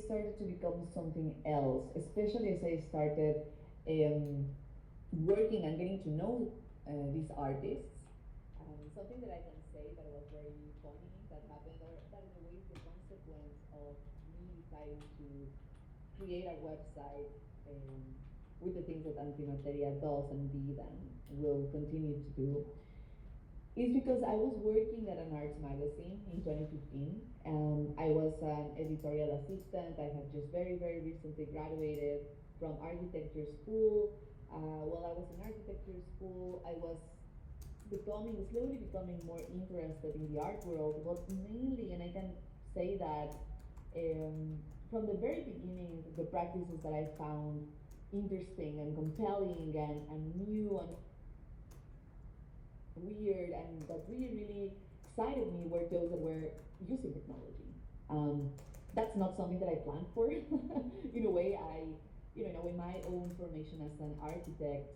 started to become something else, especially as I started working and getting to know these artists. Something that I can say that was very funny that happened, or that in a way is the consequence of me deciding to create a website with the things that MATERIA does and did and will continue to do, is because I was working at an arts magazine in 2015. I was an editorial assistant. I had just very, very recently graduated from architecture school. While I was in architecture school, I was slowly becoming more interested in the art world, but mainly, and I can say that from the very beginning, the practices that I found interesting and compelling and new and weird and that really, really excited me were those that were using technology. That's not something that I planned for. In a way, in my own formation as an architect,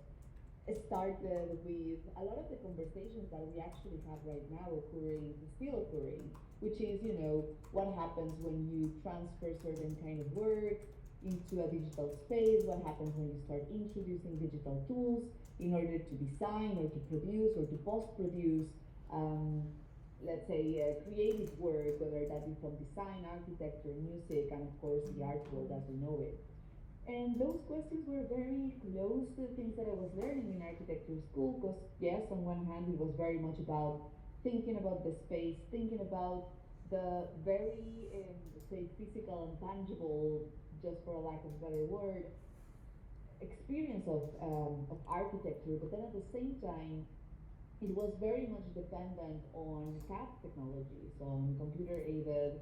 started with a lot of the conversations that we actually have right now still occurring, which is, what happens when you transfer certain kind of work into a digital space, what happens when you start introducing digital tools in order to design or to produce or to post-produce, let's say, creative work, whether that be from design, architecture, music, and of course the art world as we know it. And those questions were very close to the things that I was learning in architecture school, because yes, on one hand it was very much about thinking about the space, thinking about the very, say, physical and tangible, just for a lack of a better word, experience of architecture, but then at the same time, it was very much dependent on CAD technologies, on computer-aided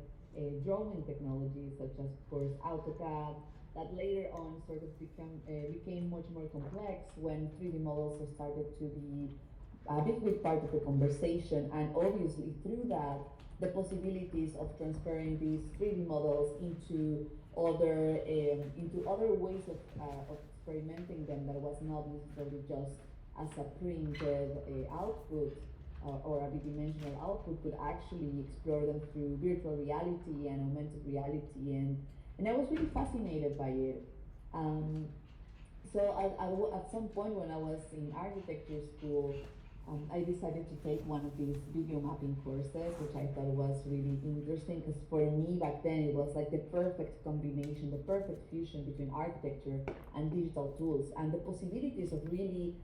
drawing technologies, such as, of course, AutoCAD, that later on sort of became much more complex when 3D models started to be a big part of the conversation, and obviously through that, the possibilities of transferring these 3D models into other ways of experimenting them that was not necessarily just as a printed output or a bidimensional output, could actually explore them through virtual reality and augmented reality, and I was really fascinated by it. So at some point when I was in architecture school, I decided to take one of these video mapping courses, which I thought was really interesting, because for me back then it was like the perfect combination, the perfect fusion between architecture and digital tools, and the possibilities of really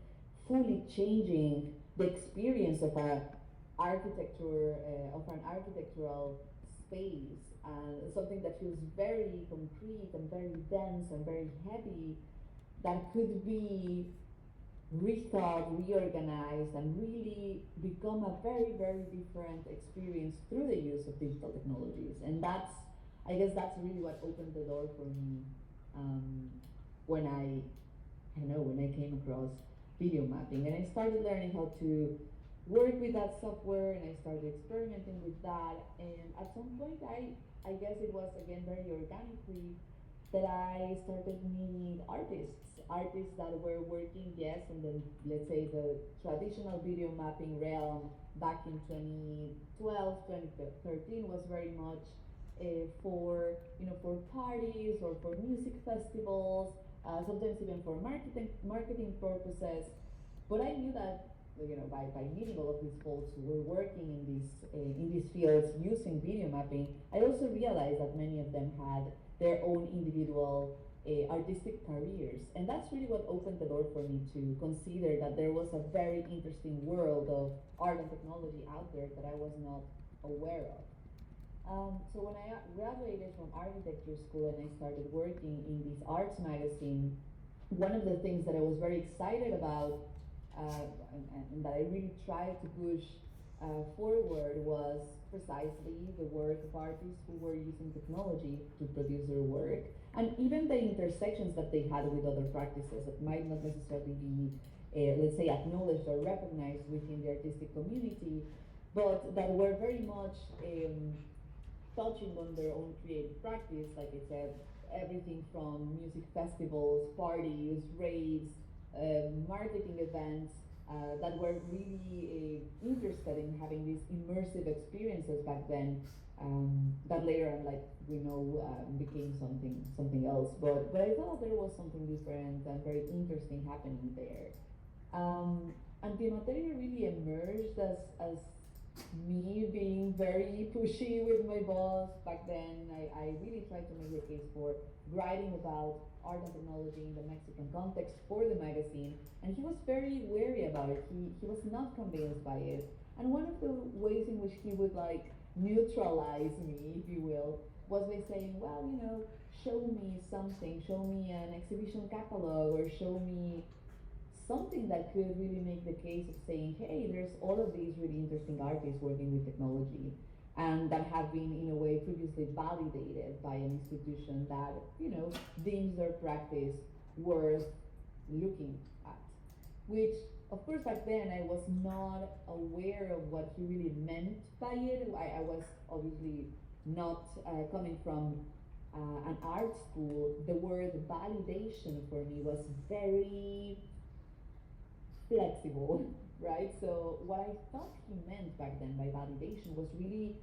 fully changing the experience of an architectural space, something that feels very concrete and very dense and very heavy, that could be rethought, reorganized, and really become a very, very different experience through the use of digital technologies. And I guess that's really what opened the door for me when I came across video mapping. And I started learning how to work with that software, and I started experimenting with that. And at some point, I guess it was, again, very organically, that I started meeting artists that were working, yes, in the, let's say, the traditional video mapping realm back in 2012, 2013 was very much for parties or for music festivals, sometimes even for marketing purposes. But I knew that by meeting all of these folks who were working in these fields using video mapping, I also realized that many of them had their own individual artistic careers. And that's really what opened the door for me to consider that there was a very interesting world of art and technology out there that I was not aware of. So when I graduated from architecture school and I started working in this arts magazine, one of the things that I was very excited about and that I really tried to push forward was precisely the work of artists who were using technology to produce their work, and even the intersections that they had with other practices that might not necessarily be, let's say, acknowledged or recognized within the artistic community, but that were very much touching on their own creative practice. Like I said, everything from music festivals, parties, raves, marketing events, that were really interested in having these immersive experiences back then, that later on, like we know, became something else. But I thought there was something different and very interesting happening there. And the materia really emerged as me being very pushy with my boss back then. I really tried to make the case for writing about art and technology in the Mexican context for the magazine, and he was very wary about it. He was not convinced by it. And one of the ways in which he would like neutralize me, if you will, was by saying, well, show me something, show me an exhibition catalog, or show me something that could really make the case of saying, hey, there's all of these really interesting artists working with technology and that have been, in a way, previously validated by an institution that, deems their practice worth looking at. Which, of course, back then I was not aware of what he really meant by it. I was obviously not coming from an art school. The word validation for me was very flexible, right? So what I thought he meant back then by validation was really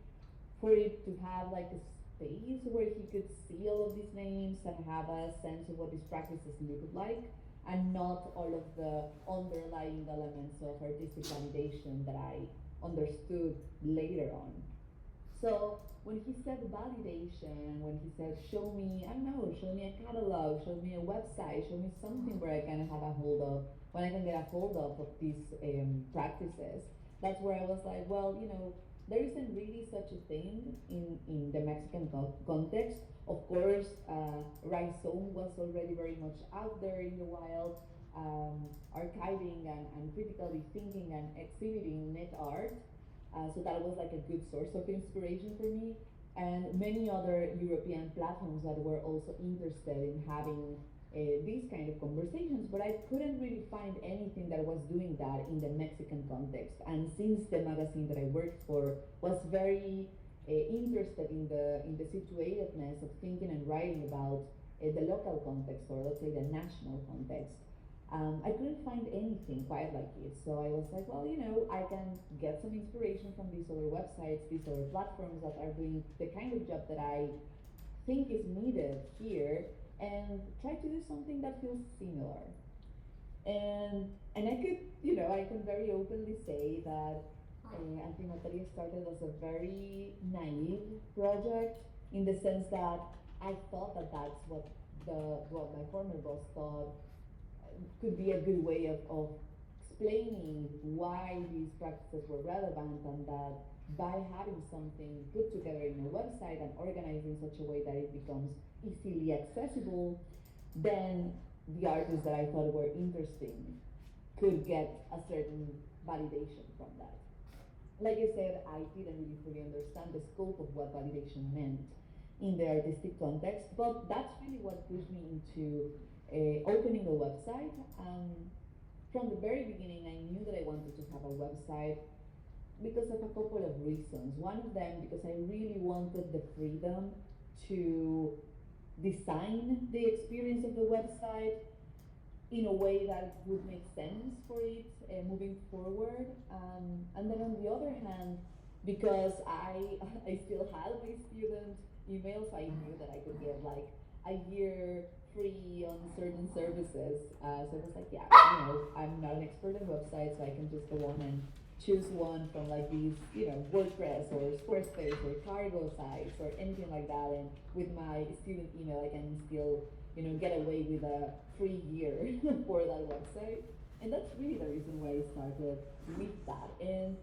for it to have like a space where he could see all of these names and have a sense of what these practices look like, and not all of the underlying elements of artistic validation that I understood later on. So when he said validation, when he said show me, I don't know, show me a catalog, show me a website, show me something where I can have a hold of, when I can get a hold of these practices, that's where I was like, well, there isn't really such a thing in the Mexican context. Of course, Rhizome was already very much out there in the wild, archiving and critically thinking and exhibiting net art. So that was like a good source of inspiration for me. And many other European platforms that were also interested in having these kind of conversations, but I couldn't really find anything that was doing that in the Mexican context. And since the magazine that I worked for was very interested in the situatedness of thinking and writing about the local context, or let's say the national context, I couldn't find anything quite like it. So I was like, well, I can get some inspiration from these other websites, these other platforms that are doing the kind of job that I think is needed here, and try to do something that feels similar. And I can very openly say that Antimateria started as a very naive project, in the sense that I thought that that's what my former boss thought could be a good way of explaining why these practices were relevant, and that by having something put together in a website and organized in such a way that it becomes easily accessible, then the artists that I thought were interesting could get a certain validation from that. Like I said, I didn't really fully understand the scope of what validation meant in the artistic context, but that's really what pushed me into opening a website. From the very beginning, I knew that I wanted to have a website because of a couple of reasons. One of them, because I really wanted the freedom to design the experience of the website in a way that would make sense for it moving forward. And then on the other hand, because I still had my student emails, I knew that I could get like a year free on certain services. So I was like, yeah, I'm not an expert in websites, so I can just go on and choose one from like these, WordPress or Squarespace or cargo sites or anything like that. And with my student email, I can still, get away with a free year for that website. And that's really the reason why I started with that. And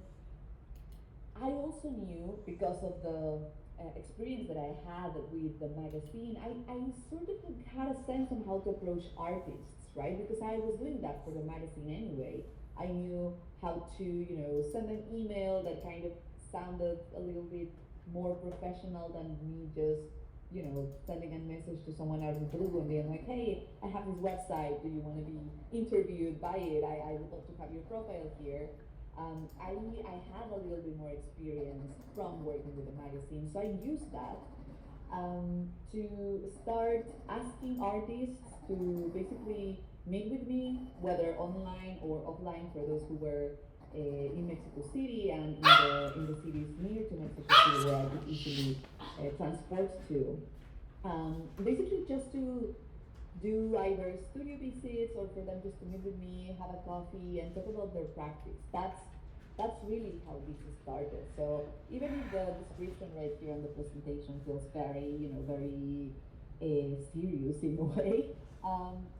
I also knew, because of the experience that I had with the magazine, I sort of had a sense on how to approach artists, right? Because I was doing that for the magazine anyway. I knew how to, send an email that kind of sounded a little bit more professional than me just, sending a message to someone out of the blue and being like, hey, I have this website, do you want to be interviewed by it? I would love to have your profile here. I had a little bit more experience from working with the magazine, so I used that to start asking artists to basically meet with me, whether online or offline, for those who were in Mexico City and in the cities near to Mexico City where I could easily transport to. Basically, just to do either studio visits or for them just to meet with me, have a coffee, and talk about their practice. That's really how this started. So even if the description right here on the presentation feels very, very serious in a way,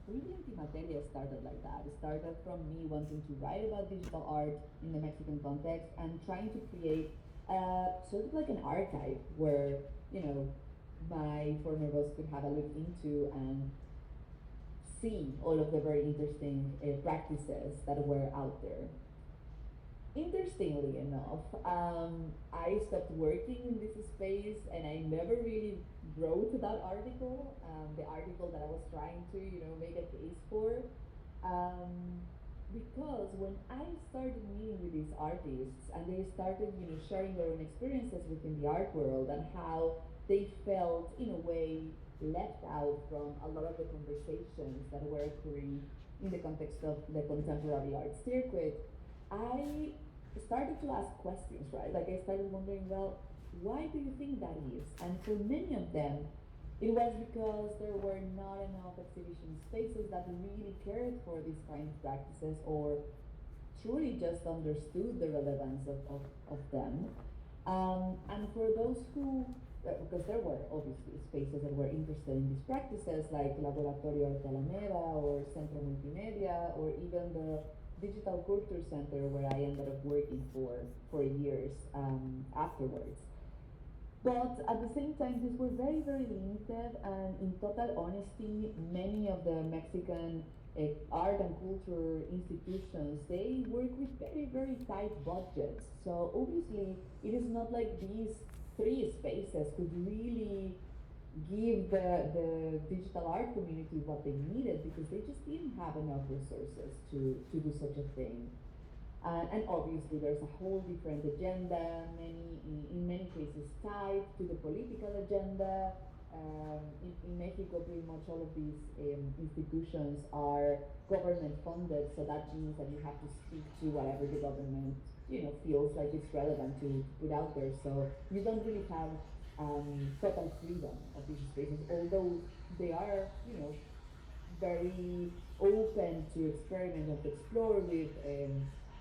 really Antimateria started like that. It started from me wanting to write about digital art in the Mexican context and trying to create sort of like an archive where, my former boss could have a look into and see all of the very interesting practices that were out there. Interestingly enough, I stopped working in this space and I never really wrote that article, the article that I was trying to, make a case for. Because when I started meeting with these artists and they started, sharing their own experiences within the art world and how they felt, in a way, left out from a lot of the conversations that were occurring in the context of the contemporary art circuit, I started to ask questions, right? Like I started wondering, well, why do you think that is? And for many of them, it was because there were not enough exhibition spaces that really cared for these kind of practices or truly just understood the relevance of them. And for those who, because there were obviously spaces that were interested in these practices like Laboratorio Arte Alameda or Centro Multimedia or even the Digital Culture Center where I ended up working for years afterwards. But at the same time, these were very, very limited, and in total honesty, many of the Mexican art and culture institutions, they work with very, very tight budgets. So obviously, it is not like these three spaces could really give the digital art community what they needed because they just didn't have enough resources to do such a thing. And obviously there's a whole different agenda, in many cases tied to the political agenda. In Mexico, pretty much all of these institutions are government funded, so that means that you have to speak to whatever the government, feels like it's relevant to put out there. So you don't really have total freedom of these spaces, although they are, very open to experiment and to explore with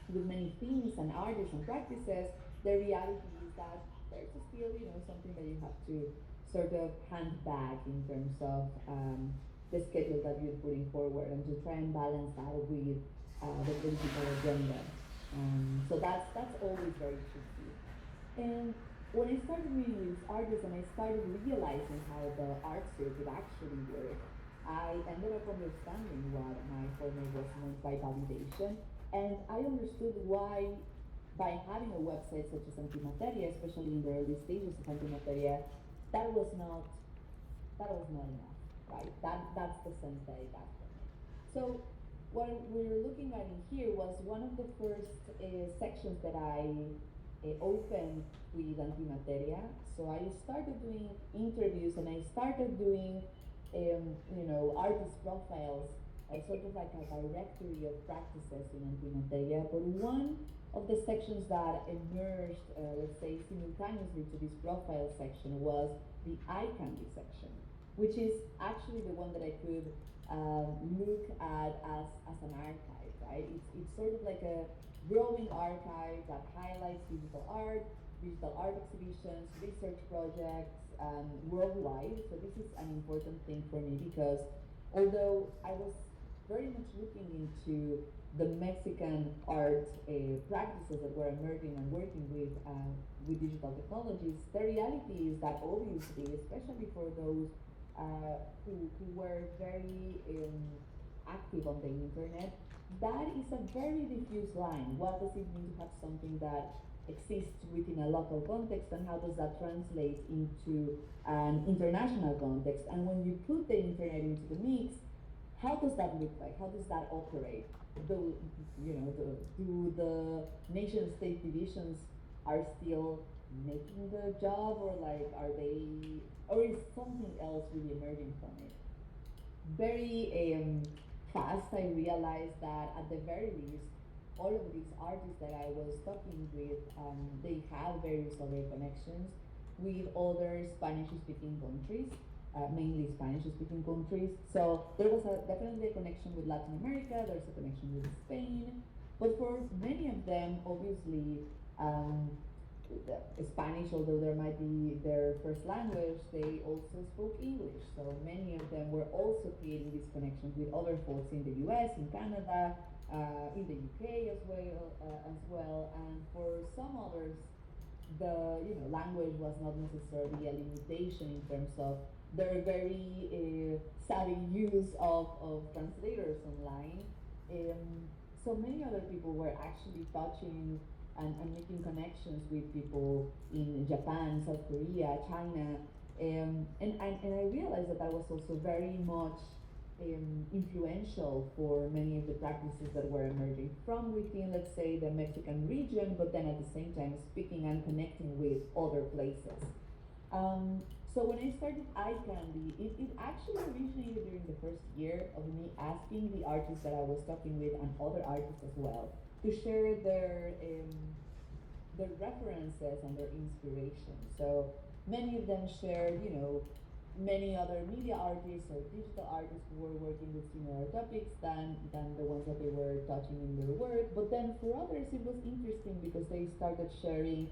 many themes and artists and practices. The reality is that there's still, something that you have to sort of hand back in terms of the schedule that you're putting forward and to try and balance that with the political agenda. So that's always very tricky. And when I started meeting with artists and I started realizing how the art circuit actually worked, I ended up understanding what my former was meant by validation, and I understood why, by having a website such as Antimateria, especially in the early stages of Antimateria, that was not enough, right? That's the sense that I got from it. So what we're looking at in here was one of the first sections that I opened with Antimateria. So I started doing interviews and I started doing artist profiles, sort of like a directory of practices in Antimateria. But one of the sections that emerged, let's say, simultaneously to this profile section was the eye candy section, which is actually the one that I could look at as an archive, right? It's sort of like a growing archive that highlights digital art exhibitions, research projects worldwide. So this is an important thing for me because although I was very much looking into the Mexican art practices that were emerging and working with digital technologies, the reality is that obviously, especially for those who were very active on the internet, that is a very diffuse line. What does it mean to have something that exists within a local context, and how does that translate into an international context? And when you put the internet into the mix, how does that look like? How does that operate? Do the nation state divisions are still making the job, or or is something else really emerging from it? Very fast I realized that at the very least all of these artists that I was talking with, they have various other connections with other Spanish-speaking countries, mainly Spanish-speaking countries. So there was definitely a connection with Latin America. There's a connection with Spain, but for many of them, obviously, um, Spanish, although there might be their first language, they also spoke English. So many of them were also creating these connections with other folks in the U.S., in Canada, in the UK as well. And for some others, the language was not necessarily a limitation in terms of their very savvy use of translators online. So many other people were actually touching and making connections with people in Japan, South Korea, China, and I realized that I was also very much influential for many of the practices that were emerging from within, let's say, the Mexican region, but then at the same time speaking and connecting with other places. So when I started Eye Candy, it actually originated during the first year of me asking the artists that I was talking with and other artists as well to share their references and their inspiration. So many of them shared, many other media artists or digital artists who were working with similar topics than the ones that they were touching in their work. But then for others, it was interesting because they started sharing,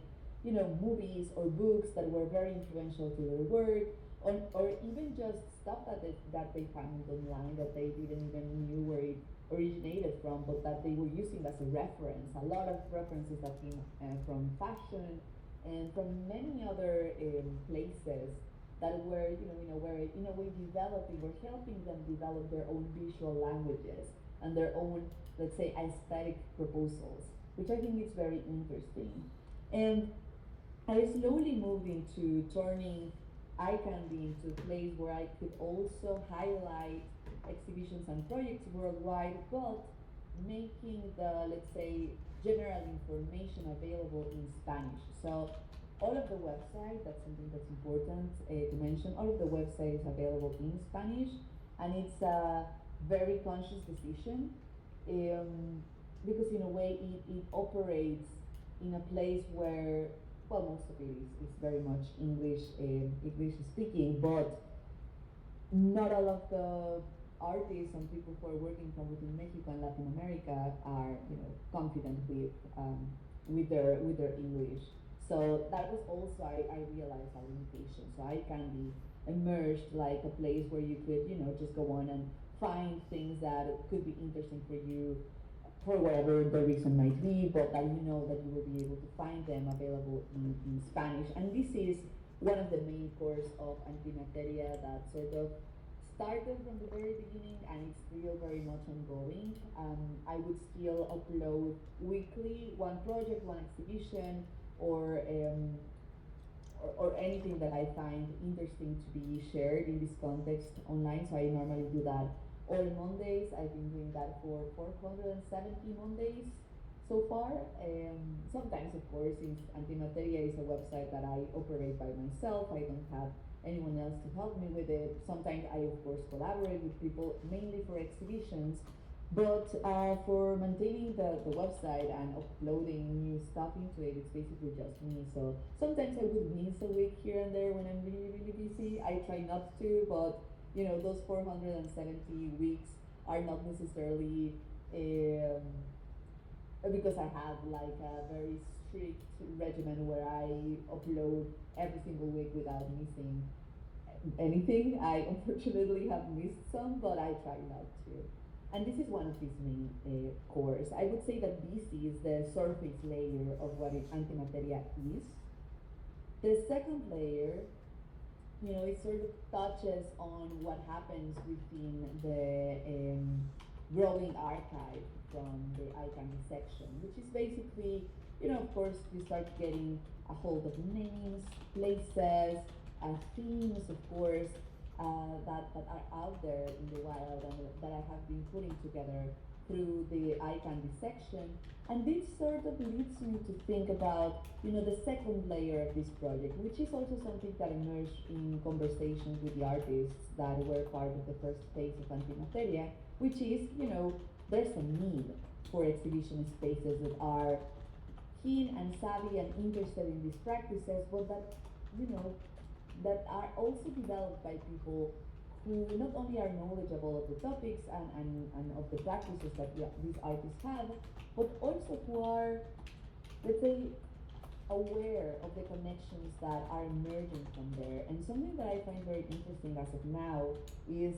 movies or books that were very influential to their work, or even just stuff that they found online that they didn't even knew where it originated from, but that they were using as a reference. A lot of references that came from fashion and from many other places that were, in a way developing or helping them develop their own visual languages and their own, let's say, aesthetic proposals, which I think is very interesting. And I slowly moved into turning Eye Candy into a place where I could also highlight exhibitions and projects worldwide, but making the, let's say, general information available in Spanish. So all of the website, that's something that's important to mention, all of the website is available in Spanish, and it's a very conscious decision because in a way it operates in a place where, well, most of it is very much English speaking, but not all of the artists and people who are working from within Mexico and Latin America are, confident with their English. So that was also, I realized, a limitation. So Eye Candy emerged like a place where you could, just go on and find things that could be interesting for you for whatever the reason might be, but that you know that you will be able to find them available in Spanish. And this is one of the main cores of Antimateria that sort of started from the very beginning and it's still very much ongoing. I would still upload weekly one project, one exhibition, or anything that I find interesting to be shared in this context online. So I normally do that all Mondays. I've been doing that for 470 Mondays so far. Sometimes, of course, since Antimateria is a website that I operate by myself, I don't have anyone else to help me with it. Sometimes I, of course, collaborate with people, mainly for exhibitions. But for maintaining the website and uploading new stuff into it, it's basically just me. So sometimes I would miss a week here and there when I'm really, really busy. I try not to, but those 470 weeks are not necessarily because I have like a very strict regimen where I upload every single week without missing anything. I unfortunately have missed some, but I try not to. And this is one of these main cores. I would say that this is the surface layer of what Antimateria is. The second layer, it sort of touches on what happens within the growing archive from the Eye Candy section, which is basically, of course, you start getting a hold of names, places, themes, of course, that are out there in the wild and that I have been putting together through the Eye Candy section. And this sort of leads me to think about, the second layer of this project, which is also something that emerged in conversations with the artists that were part of the first phase of Antimateria, which is, there's a need. for exhibition spaces that are keen and savvy and interested in these practices, but that, you know, that are also developed by people who not only are knowledgeable of the topics and of the practices that these artists have, but also who are, let's say, aware of the connections that are emerging from there. And something that I find very interesting as of now is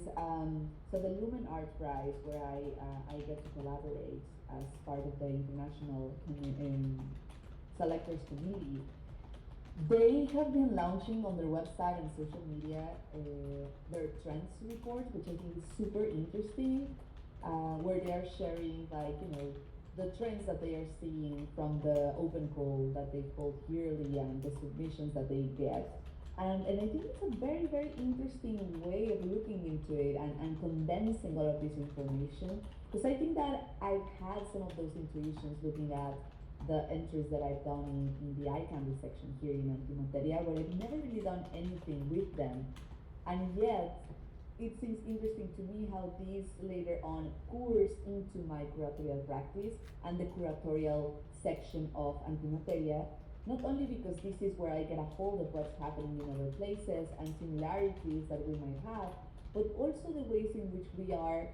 so the Lumen Art Prize, where I get to collaborate as part of the international selectors committee. They have been launching on their website and social media their trends report, which I think is super interesting, where they are sharing, like, you know, the trends that they are seeing from the open call that they hold yearly and the submissions that they get. And I think it's a very, very interesting way of looking into it and condensing all of this information. Because I think that I've had some of those intuitions looking at the entries that I've done in the eye candy section here in MATERIA, where I've never really done anything with them. And yet, it seems interesting to me how these later on course into my curatorial practice and the curatorial section of Antimateria, not only because this is where I get a hold of what's happening in other places and similarities that we might have, but also the ways in which we are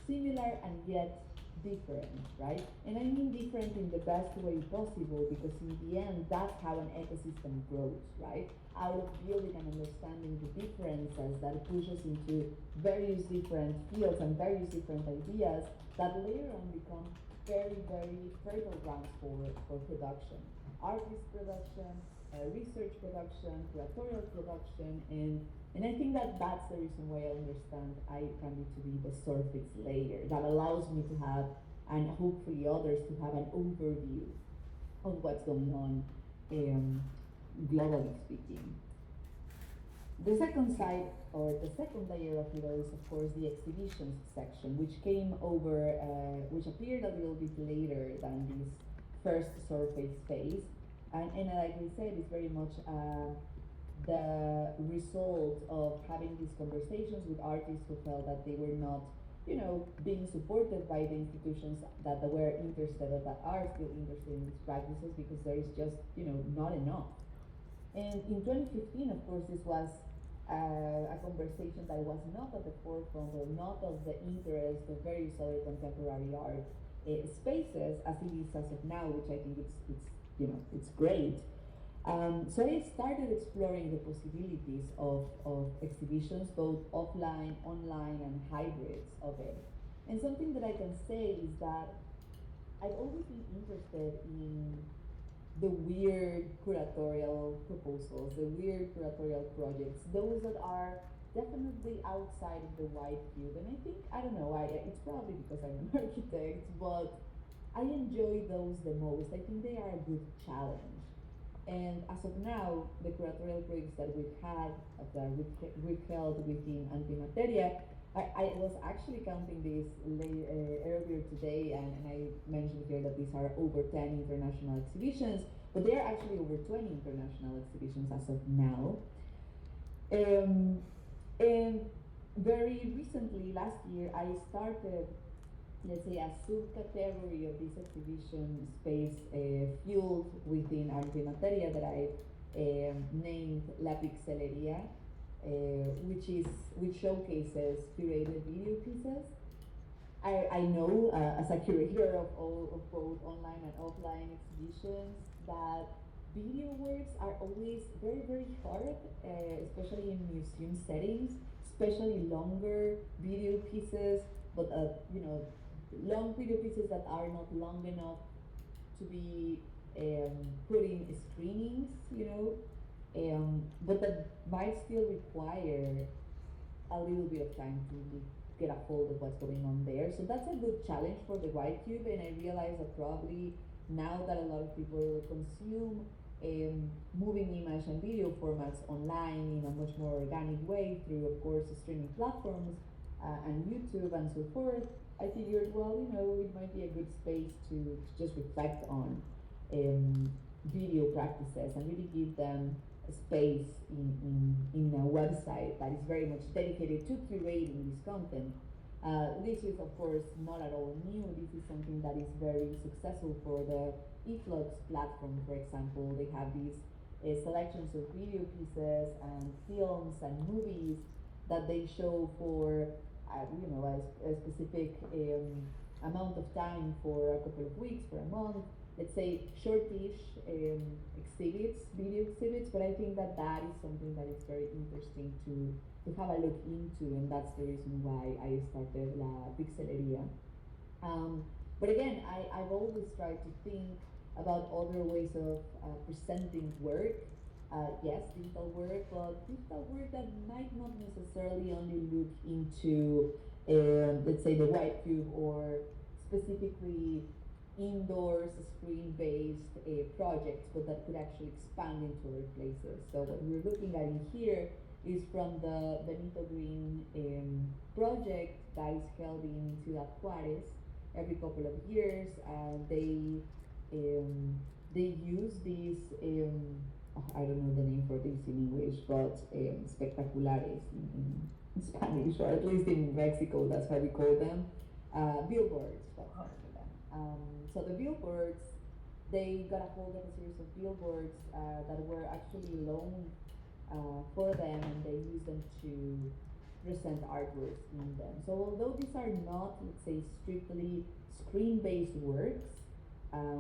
similar and yet different, right? And I mean different in the best way possible, because in the end, that's how an ecosystem grows, right? Out of building and understanding the differences that push us into various different fields and various different ideas that later on become very, very fertile grounds for production. Artist production, research production, curatorial production, and I think that that's the reason why I understand eye candy to be the surface layer that allows me to have, and hopefully others to have, an overview of what's going on, globally speaking. The second side, or the second layer of it is, of course, the exhibitions section, which came over, which appeared a little bit later than this first surface phase. And like we said, it's very much the result of having these conversations with artists who felt that they were not, you know, being supported by the institutions that were interested or that are still interested in these practices, because there is just, you know, not enough. And in 2015, of course, this was a conversation that was not at the forefront or not of the interest of various other contemporary art spaces as it is as of now, which I think it's you know, it's great. So I started exploring the possibilities of exhibitions, both offline, online, and hybrids of it. And something that I can say is that I've always been interested in the weird curatorial proposals, the weird curatorial projects, those that are definitely outside of the white cube. And I think, I don't know, it's probably because I'm an architect, but I enjoy those the most. I think they are a good challenge. And as of now, the curatorial projects that we've had, that we've held within Antimateria, I was actually counting this earlier today, and I mentioned here that these are over 10 international exhibitions, but they are actually over 20 international exhibitions as of now. And very recently, last year, I started, let's say, a subcategory of this exhibition space fueled within Antimateria that I named La Pixeleria, which showcases curated video pieces. I know as a curator of both online and offline exhibitions that video works are always very, very hard, especially in museum settings, especially longer video pieces, but you know, long video pieces that are not long enough to be put in screenings, you know, but that might still require a little bit of time to get a hold of what's going on there. So that's a good challenge for the white cube, and I realize that probably now that a lot of people consume moving image and video formats online in a much more organic way through, of course, streaming platforms and YouTube and so forth, I figured, well, you know, it might be a good space to just reflect on video practices and really give them a space in a website that is very much dedicated to curating this content. This is, of course, not at all new. This is something that is very successful for the eFlux platform, for example. They have these selections of video pieces and films and movies that they show for, a specific amount of time for a couple of weeks, for a month. Let's say shortish exhibits, video exhibits, but I think that that is something that is very interesting to have a look into, and that's the reason why I started La Pixeleria. But again, I've always tried to think about other ways of presenting work. Yes, digital work, but digital work that might not necessarily only look into, let's say, the white cube or specifically indoors screen-based projects, but that could actually expand into other places. So what we're looking at in here is from the Benito Green project that is held in Ciudad Juarez every couple of years. They use these, I don't know the name for this in English, but espectaculares in Spanish, or at least in Mexico, that's how we call them. Billboards, that's how we call them. So the billboards, they got a hold of a series of billboards that were actually loaned for them, and they used them to present artworks in them. So although these are not, let's say, strictly screen-based works,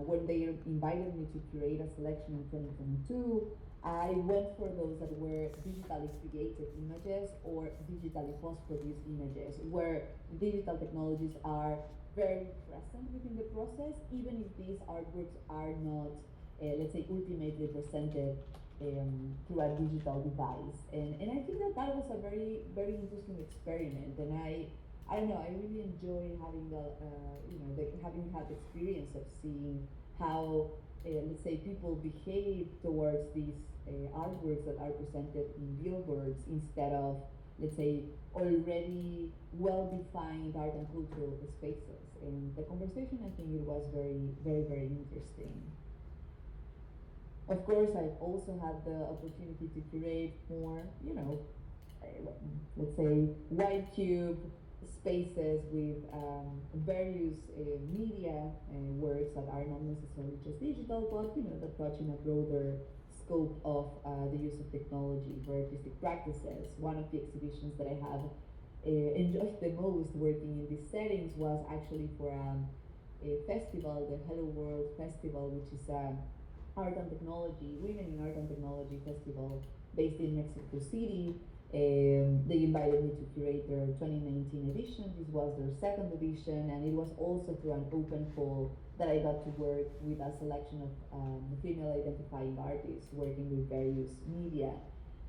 when they invited me to curate a selection in 2022, I went for those that were digitally created images or digitally post-produced images, where digital technologies are very present within the process, even if these artworks are not, let's say, ultimately presented through a digital device. And I think that that was a very, very interesting experiment. And I don't know, I really enjoy having having had the experience of seeing how, let's say, people behave towards these artworks that are presented in billboards instead of, let's say, already well-defined art and cultural spaces. And the conversation, I think it was very, very, very interesting. Of course, I've also had the opportunity to curate more, let's say, white cube spaces with various media works that are not necessarily just digital, but that touch in a broader scope of the use of technology for artistic practices. One of the exhibitions that I have enjoyed the most working in these settings was actually for a festival, the Hello World Festival, which is art and technology, women in art and technology festival based in Mexico City. They invited me to curate their 2019 edition. This was their second edition, and it was also through an open call that I got to work with a selection of female identifying artists working with various media.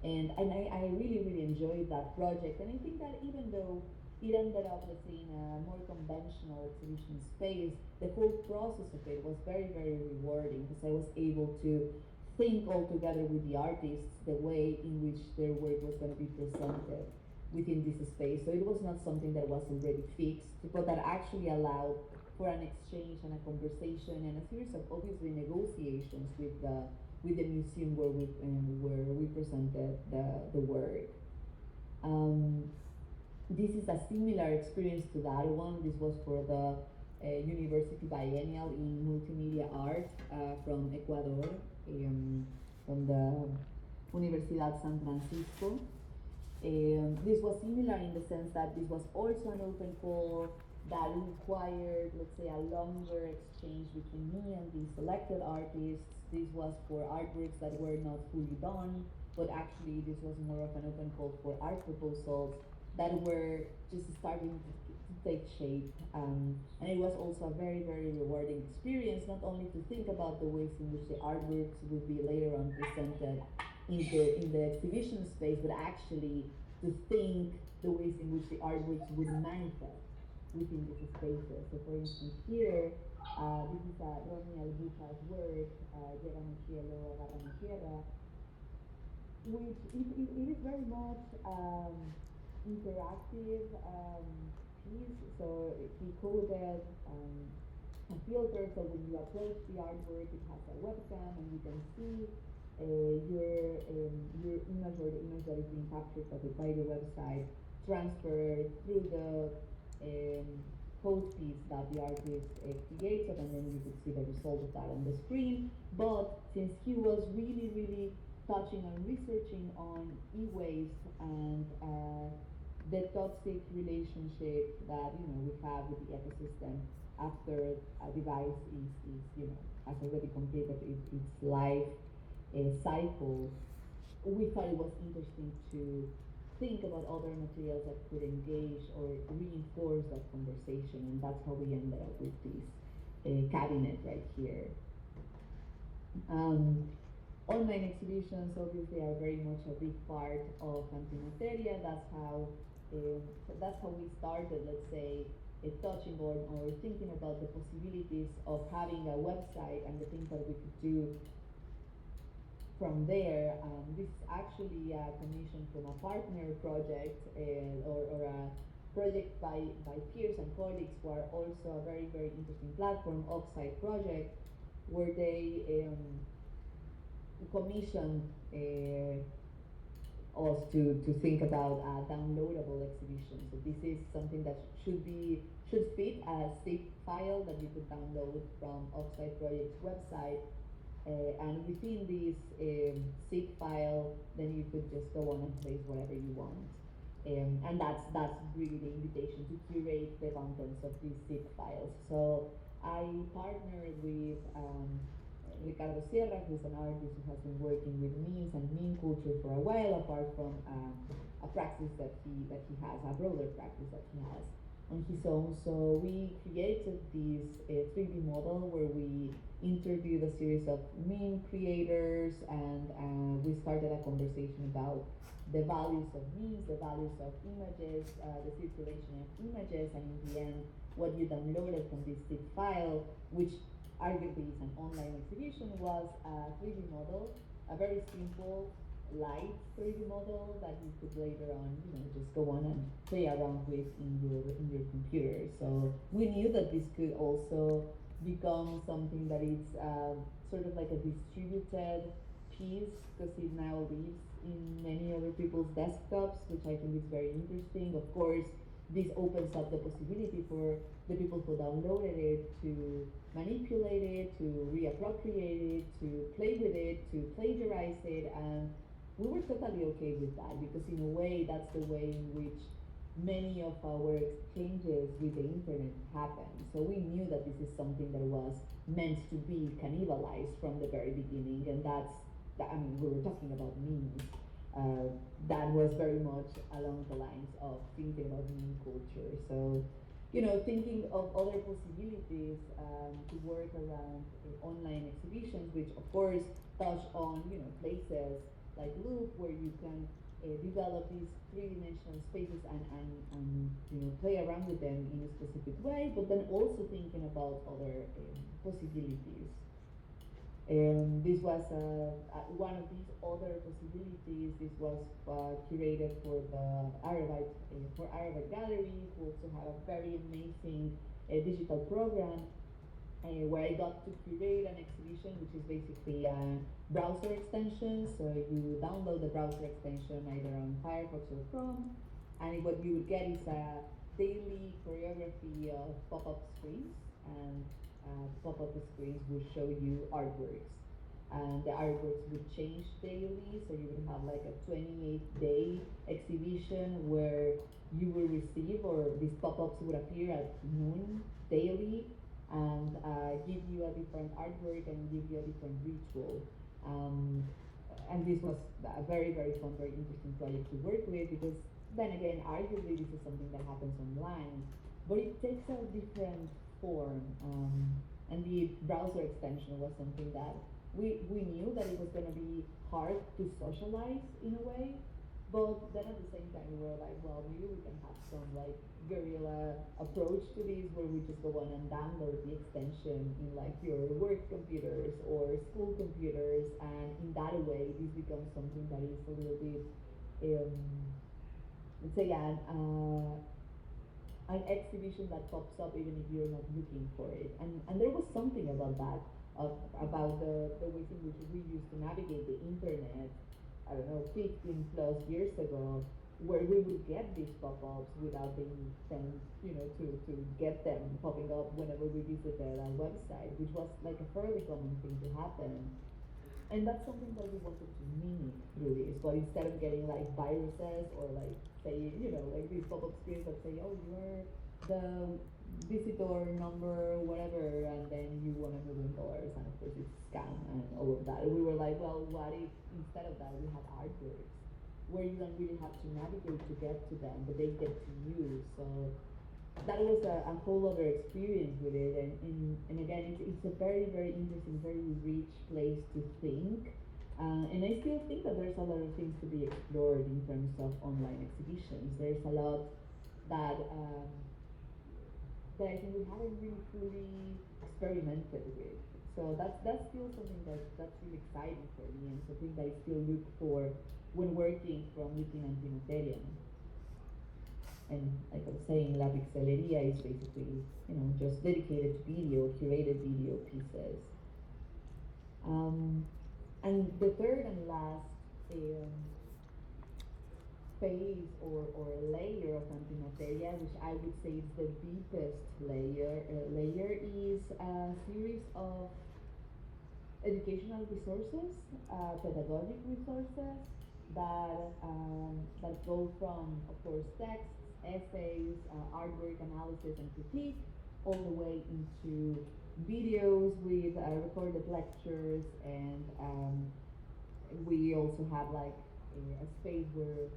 And I really, really enjoyed that project. And I think that even though it ended up, let's say, in a more conventional exhibition space, the whole process of it was very, very rewarding, because I was able to think all together with the artists the way in which their work was going to be presented within this space. So it was not something that was already fixed, but that actually allowed for an exchange and a conversation and a series of, obviously, negotiations with the museum where we presented the work. This is a similar experience to that one. This was for the University Biennial in Multimedia Art from Ecuador, from the Universidad San Francisco. This was similar in the sense that this was also an open call that required, let's say, a longer exchange between me and the selected artists. This was for artworks that were not fully done, but actually this was more of an open call for art proposals that were just starting to take shape. And it was also a very, very rewarding experience, not only to think about the ways in which the artworks would be later on presented in the exhibition space, but actually to think the ways in which the artworks would manifest within these spaces. So for instance here, this is Ronnie Albuja's work, Llega mi cielo, agarra mi tierra, which it is very much interactive piece. So he coded a filter, so when you approach the artwork, it has a webcam, and you can see your image, or the image that is being captured by the website, transferred through the um, code piece that the artist created, and then you could see the result of that on the screen. But since he was really, really touching and researching on e-waste and the toxic relationship that we have with the ecosystem after a device is has already completed its life cycle, we thought it was interesting to think about other materials that could engage or reinforce that conversation, and that's how we ended up with this cabinet right here. Um, Online exhibitions obviously are very much a big part of antimateria. That's how we started, let's say, touching or thinking about the possibilities of having a website and the things that we could do from there. This is actually a commission from a partner project or a project by peers and colleagues who are also a very, very interesting platform, Offsite Project, where they commissioned us to think about a downloadable exhibition. So this is something that should fit a zip file that you could download from Offsite Project's website. And within this zip file, then you could just go on and place whatever you want. And that's really the invitation to curate the contents of these zip files. So I partnered with Ricardo Sierra, who's an artist who has been working with memes and meme culture for a while, apart from a practice that he has, a broader practice that he has on his own. So we created this 3D model where we interviewed a series of meme creators, and we started a conversation about the values of memes, the values of images, the circulation of images, and in the end, what you downloaded from this zip file, which arguably is an online exhibition, was a 3D model, a very simple, light 3D model that you could later on, just go on and play around with in your computer. So we knew that this could also become something that is sort of like a distributed piece, because it now lives in many other people's desktops, which I think is very interesting. Of course, this opens up the possibility for the people who downloaded it to manipulate it, to reappropriate it, to play with it, to plagiarize it, and we were totally okay with that, because in a way that's the way in which many of our exchanges with the internet happen. So we knew that this is something that was meant to be cannibalized from the very beginning, and we were talking about memes. That was very much along the lines of thinking about meme culture. So, thinking of other possibilities to work around online exhibitions, which of course touch on, places like Loop, where you can develop these three-dimensional spaces and play around with them in a specific way, but then also thinking about other possibilities. This was one of these other possibilities. This was curated for the Arabic Gallery, who also have a very amazing digital program where I got to curate an exhibition, which is basically a browser extension. So you download the browser extension either on Firefox or Chrome, and what you would get is a daily choreography of pop-up screens, and pop-up screens will show you artworks. And the artworks would change daily, so you would have like a 28-day exhibition where you will receive, or these pop-ups would appear at noon daily, and give you a different artwork and give you a different ritual. And this was a very, very fun, very interesting project to work with, because then again, arguably this is something that happens online, but it takes a different form. And the browser extension was something that we knew that it was going to be hard to socialize in a way, but then at the same time we were like, well, maybe we can have some like guerrilla approach to this, where we just go on and download the extension in like your work computers or school computers, and in that way this becomes something that is a little bit let's say an exhibition that pops up even if you're not looking for it. And there was something about that, about the ways in which we used to navigate the internet, I don't know, 15 plus years ago, where we would get these pop-ups without the intent, to get them popping up whenever we visited our website, which was like a fairly common thing to happen. And that's something that we wanted to mimic through this, but instead of getting like viruses or like say, like these pop-up screens that say, oh, you're the visitor number, whatever, and then you want $1 million, and of course it's scam and all of that. We were like, well, what if instead of that we had artworks where you don't really have to navigate to get to them, but they get to you. So that was a whole other experience with it, and again, it's a very, very interesting, very rich place to think. And I still think that there's a lot of things to be explored in terms of online exhibitions. There's a lot that that I think we haven't really fully experimented with. So that's still something that's really exciting for me, and something that I still look for when working from within Antimateria. And like I was saying, La Pixeleria is basically, just dedicated to video, curated video pieces. And the third and last um, phase or layer of Antimateria, which I would say is the deepest layer is a series of educational resources, pedagogic resources that go from, of course, texts, essays, artwork analysis and critique, all the way into videos with recorded lectures, and we also have like a space where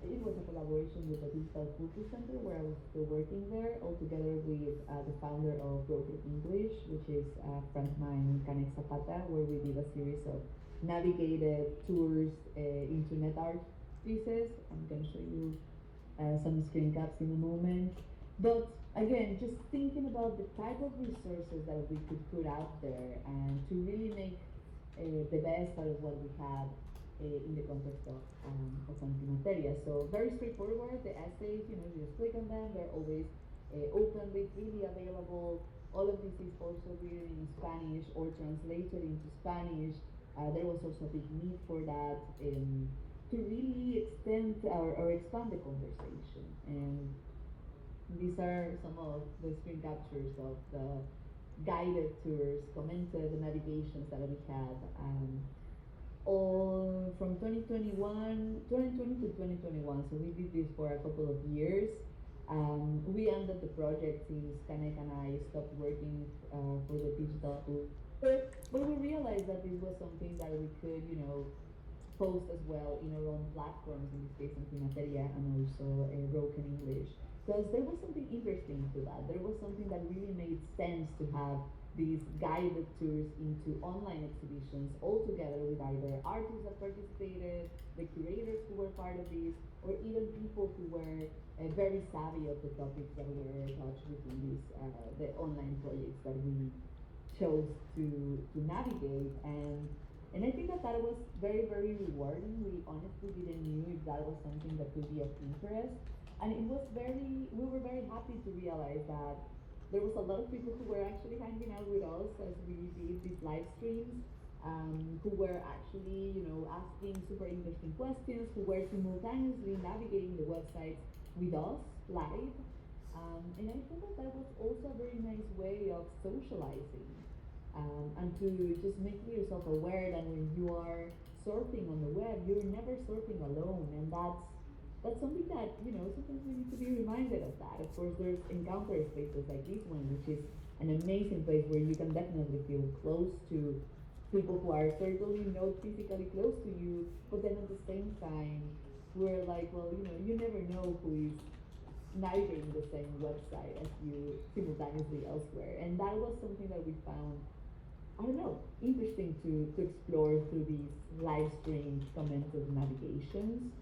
it was a collaboration with the Digital Culture Center where I was still working there, all together with the founder of Broken English, which is a friend of mine, Canek Zapata, where we did a series of navigated tours into net art pieces. I'm going to show you some screen caps in a moment. But again, just thinking about the type of resources that we could put out there and to really make the best out of what we have in the context of Antimateria. So very straightforward, the essays, you just click on them, they're always openly, freely available. All of this is also written in Spanish or translated into Spanish. There was also a big need for that to really extend or expand the conversation. And these are some of the screen captures of the guided tours, commented navigations that we had. All from 2020 to 2021. So we did this for a couple of years. We ended the project since Kanek and I stopped working for the digital tool. But we realized that this was something that we could, post as well in our own platforms, in this case Antimateria and also Broken English. Because there was something interesting to that. There was something that really made sense to have these guided tours into online exhibitions all together with either artists that participated, the curators who were part of this, or even people who were very savvy of the topics that were touched within these the online projects that we chose to navigate. And I think that was very, very rewarding. We honestly didn't know if that was something that could be of interest. And we were very happy to realize that there was a lot of people who were actually hanging out with us as we did these live streams, who were actually, asking super interesting questions, who were simultaneously navigating the websites with us live. And I thought that was also a very nice way of socializing, and to just making yourself aware that when you are surfing on the web, you're never surfing alone, and that's something that, sometimes we need to be reminded of that. Of course, there's encounter spaces like this one, which is an amazing place where you can definitely feel close to people who are certainly not physically close to you, but then at the same time, we're like, well, you never know who is navigating the same website as you simultaneously elsewhere. And that was something that we found, I don't know, interesting to explore through these live stream commented navigations.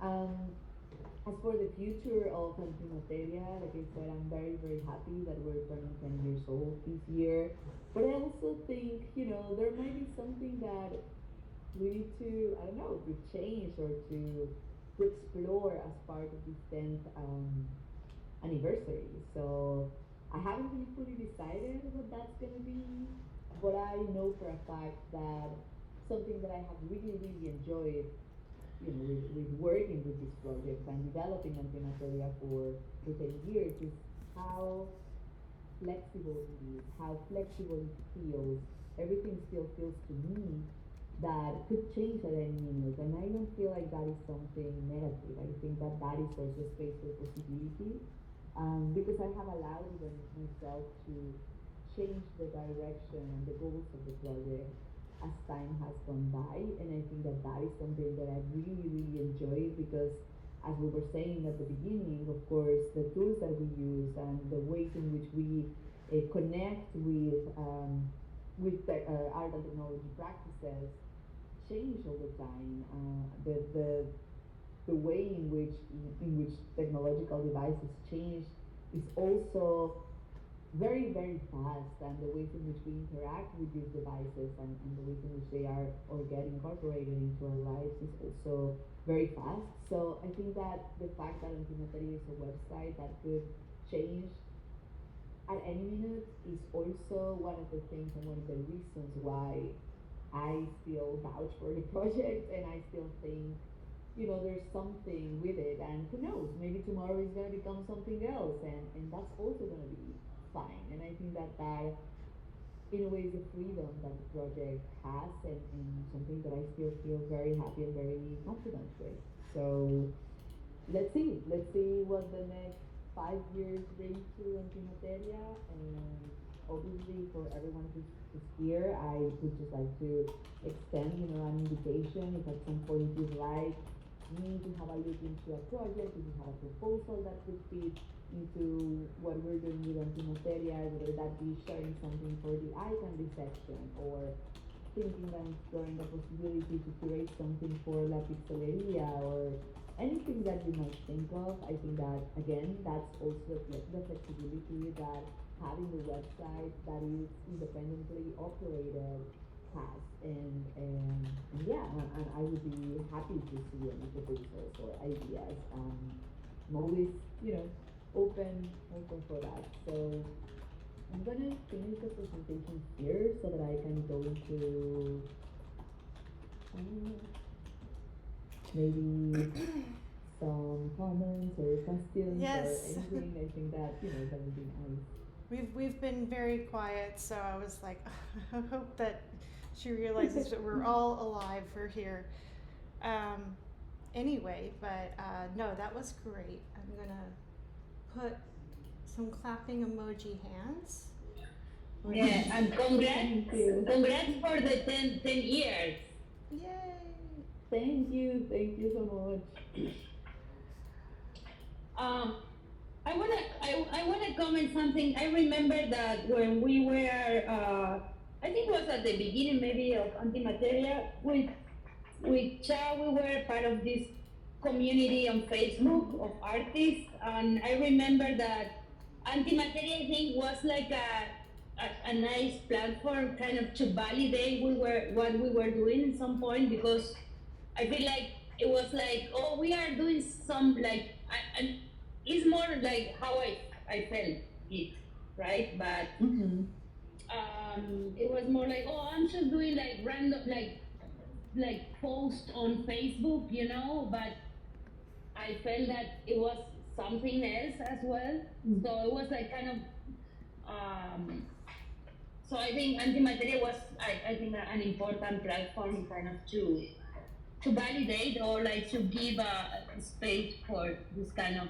As for the future of Antimateria, like I said, I'm very, very happy that we're turning 10 years old this year. But I also think, there might be something that we need to, I don't know, to change or to explore as part of this 10th anniversary. So I haven't really fully decided what that's going to be, but I know for a fact that something that I have really, really enjoyed with working with this project and developing antimateria for 10 years is how flexible it is, how flexible it feels. Everything still feels to me that could change at any minute, and I don't feel like that is something negative. I think that that is also space for possibility, because I have allowed even myself to change the direction and the goals of the project as time has gone by, and I think that that is something that I really, really enjoy because, as we were saying at the beginning, of course, the tools that we use and the ways in which we connect with art and technology practices change all the time. The way in which technological devices change is also very, very fast, and the ways in which we interact with these devices and the ways in which they are or get incorporated into our lives is also very fast. So I think that the fact that Antimateria is a website that could change at any minute is also one of the things and one of the reasons why I still vouch for the project, and I still think, there's something with it, and who knows, maybe tomorrow it's going to become something else, and that's also going to be fine. And I think that that, in a way, is the freedom that the project has, and something that I still feel very happy and very confident with. So let's see what the next 5 years bring to Antimateria, and obviously for everyone who's here, I would just like to extend, an invitation if at some point you'd like me to have a look into a project, if you have a proposal that could fit into what we're doing with Antimateria, whether that be sharing something for the icon section or thinking and exploring the possibility to curate something for La Pixeleria or anything that you might think of. I think that, again, that's also the flexibility that having the website that is independently operated has. And yeah, and I would be happy to see any proposals or ideas. I'm always, open for that. So I'm gonna finish the presentation here so that I can go into maybe some comments or questions Yes. or anything. I think that that would be nice. We've been very quiet, so I was like, I hope that she realizes that we're all alive. We're here. Anyway, but no, that was great. I'm gonna put some clapping emoji hands. Yeah, and Thank you. congrats for the 10 years. Yay! Thank you so much. I wanna comment something. I remember that when we were, I think it was at the beginning maybe of Antimateria, with Cha, we were part of this community on Facebook of artists, and I remember that Antimateria, I think, was like a nice platform kind of to validate what we were doing at some point, because I feel like it was like, oh, we are doing some, like, and it's more like how I felt it, right? But it was more like, oh, I'm just doing like random, like post on Facebook, but I felt that it was something else as well. So it was like kind of, so I think Antimateria was, I think, an important platform kind of to validate or like to give a space for this kind of